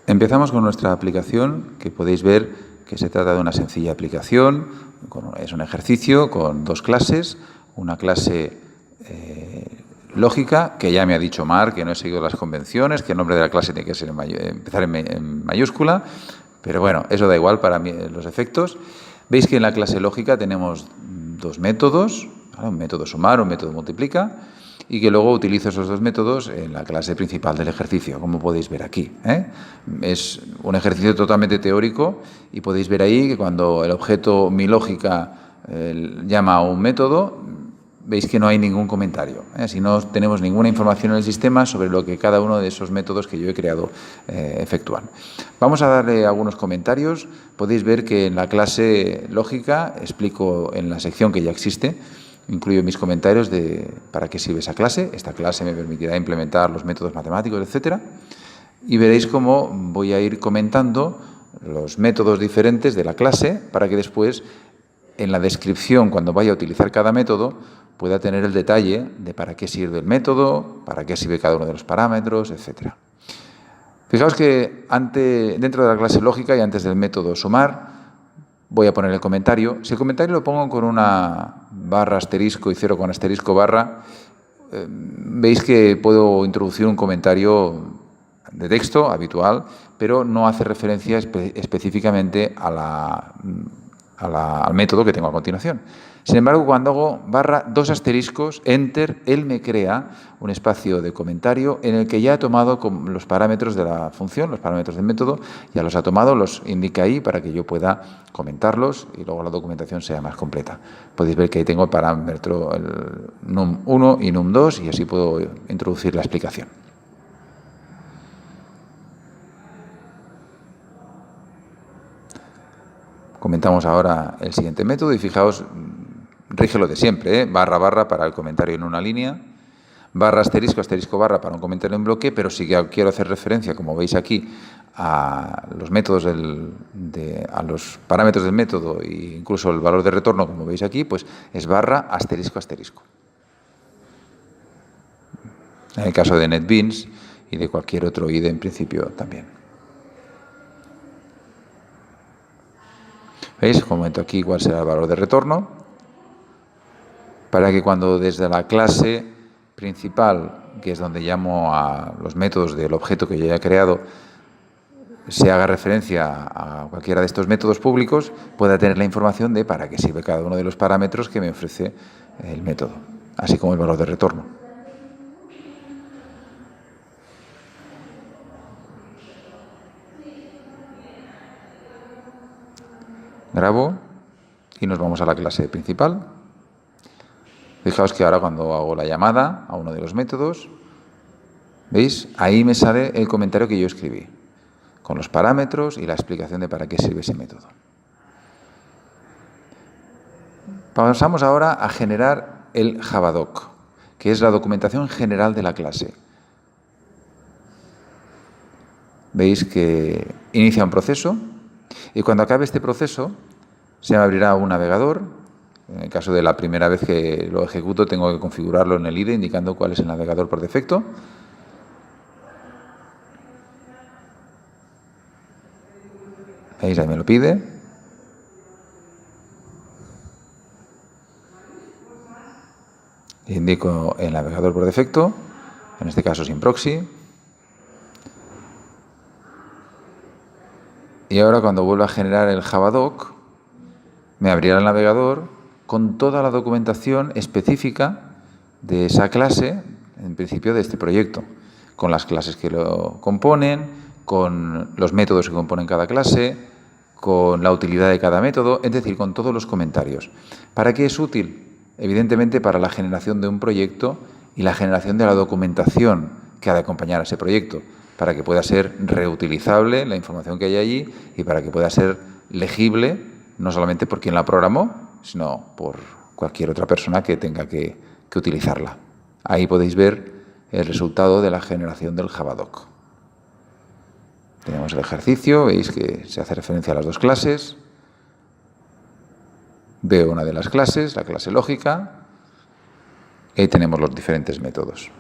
Empezamos con nuestra aplicación, que podéis ver que se trata de una sencilla aplicación. Es un ejercicio con dos clases, una clase lógica, que ya me ha dicho Marc que no he seguido las convenciones, que el nombre de la clase tiene que ser empezar en mayúscula, pero bueno, eso da igual para mí, los efectos. Veis que en la clase lógica tenemos dos métodos, ¿vale? Un método sumar, un método multiplica, y que luego utilizo esos dos métodos en la clase principal del ejercicio, como podéis ver aquí, ¿eh? Es un ejercicio totalmente teórico y podéis ver ahí que cuando el objeto mi lógica llama a un método, veis que no hay ningún comentario, ¿eh? Si no tenemos ninguna información en el sistema sobre lo que cada uno de esos métodos que yo he creado efectúan. Vamos a darle algunos comentarios. Podéis ver que en la clase lógica explico en la sección que ya existe, incluyo mis comentarios de para qué sirve esa clase. Esta clase me permitirá implementar los métodos matemáticos, etcétera. Y veréis cómo voy a ir comentando los métodos diferentes de la clase para que después, en la descripción, cuando vaya a utilizar cada método, pueda tener el detalle de para qué sirve el método, para qué sirve cada uno de los parámetros, etcétera. Fijaos que dentro de la clase lógica y antes del método sumar, voy a poner el comentario. Si el comentario lo pongo con una barra asterisco y 0 con asterisco barra, veis que puedo introducir un comentario de texto habitual, pero no hace referencia específicamente al método que tengo a continuación. Sin embargo, cuando hago barra, dos asteriscos, enter, él me crea un espacio de comentario en el que ya ha tomado los parámetros de la función, los parámetros del método, ya los ha tomado, los indica ahí para que yo pueda comentarlos y luego la documentación sea más completa. Podéis ver que ahí tengo el parámetro el num1 y num2 y así puedo introducir la explicación. Comentamos ahora el siguiente método y fijaos, rige lo de siempre, ¿eh? Barra, barra para el comentario en una línea, barra, asterisco, asterisco, barra para un comentario en bloque, pero si quiero hacer referencia, como veis aquí, a los métodos a los parámetros del método e incluso el valor de retorno, como veis aquí, pues es barra, asterisco, asterisco. En el caso de NetBeans y de cualquier otro IDE en principio también. ¿Veis? Comento aquí cuál será el valor de retorno, para que cuando desde la clase principal, que es donde llamo a los métodos del objeto que yo haya creado, se haga referencia a cualquiera de estos métodos públicos, pueda tener la información de para qué sirve cada uno de los parámetros que me ofrece el método, así como el valor de retorno. Grabo y nos vamos a la clase principal. Fijaos que ahora cuando hago la llamada a uno de los métodos, ¿veis? Ahí me sale el comentario que yo escribí, con los parámetros y la explicación de para qué sirve ese método. Pasamos ahora a generar el Javadoc, que es la documentación general de la clase. Veis que inicia un proceso y cuando acabe este proceso se me abrirá un navegador. En el caso de la primera vez que lo ejecuto, tengo que configurarlo en el IDE indicando cuál es el navegador por defecto. ¿Veis? Ahí me lo pide. Indico el navegador por defecto, en este caso sin proxy. Y ahora cuando vuelva a generar el Javadoc, me abrirá el navegador con toda la documentación específica de esa clase, en principio de este proyecto, con las clases que lo componen, con los métodos que componen cada clase, con la utilidad de cada método, es decir, con todos los comentarios. ¿Para qué es útil? Evidentemente para la generación de un proyecto y la generación de la documentación que ha de acompañar a ese proyecto, para que pueda ser reutilizable la información que hay allí y para que pueda ser legible, no solamente por quien la programó, sino por cualquier otra persona que tenga que utilizarla. Ahí podéis ver el resultado de la generación del Javadoc. Tenemos el ejercicio, veis que se hace referencia a las dos clases. Veo una de las clases, la clase lógica, y ahí tenemos los diferentes métodos.